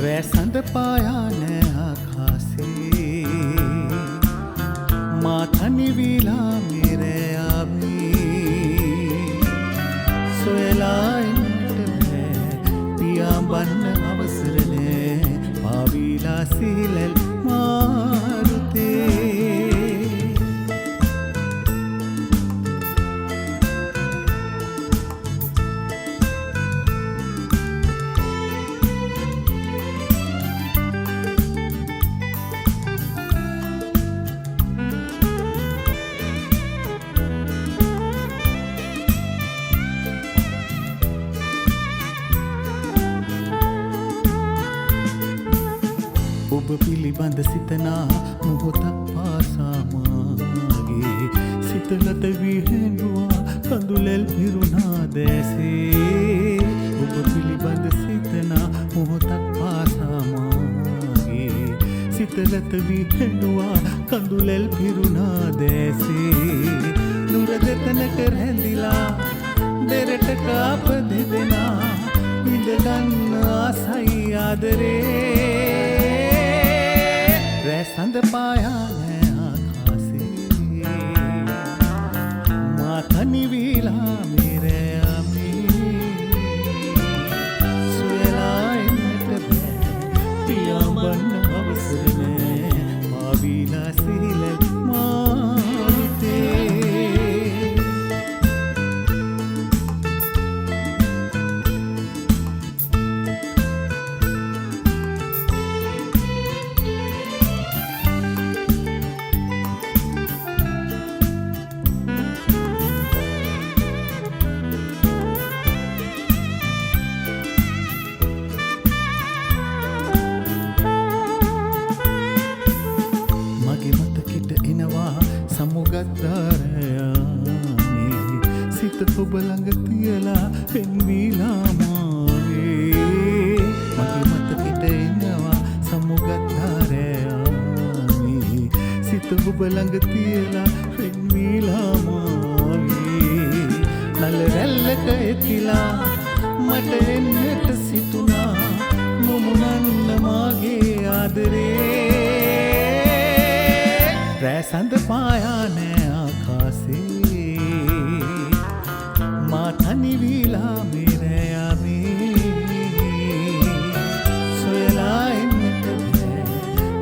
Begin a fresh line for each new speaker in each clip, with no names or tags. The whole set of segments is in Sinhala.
රැසඳ පායාන ආකාසේ මා තනිවිලා මෙරයාමී සොයලා එන්නට බෑ පියාඹන්න අවසර නෑ පාවිලා සිහිලල් මාරුතේ ඔබ පිළිබඳ සිතනා මොහොතක් පාසා මාගේ සිතලත විහිදුවා කඳුලැල් පිරුණා දැසේ ඔබ පිළිබඳ සිතනා මොහොතක් පාසා මාගේ සිතලත විහිදුවා කඳුලැල් පිරුණා දැසේ නුර දෙතනක රැඳිලා දෙරට කාප දෙදෙනා විඳගන්න ආසයි ආදරේ රැසඳ පායාන ආකාසේ මා තනිවිලා මෙරයාමී සොයලා එන්නට බෑ පියාඹන්න අවසර නෑ පාවිලා සිහිලල් මාරුතේ සමුගත්දාරයාමේ සිත ඔබ ළඟ තියලා පෙන්වීලා මාගේ මගේ මතකෙට එනවා සමුගත්දාරයාමේ සිත ඔබ ළඟ තියලා පෙන්වීලා මාගේ නල රැල්ලක එතිලා මට එන්නට සිතුනා මුමුණන්න මාගේ ආදරේ රැසඳ පායාන ආකාසේ මා තනිවිලා මෙරයාමී සොයලා එන්නට බෑ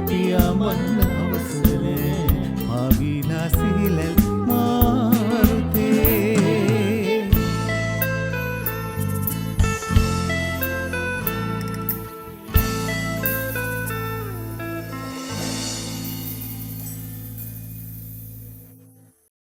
පියාඹන්න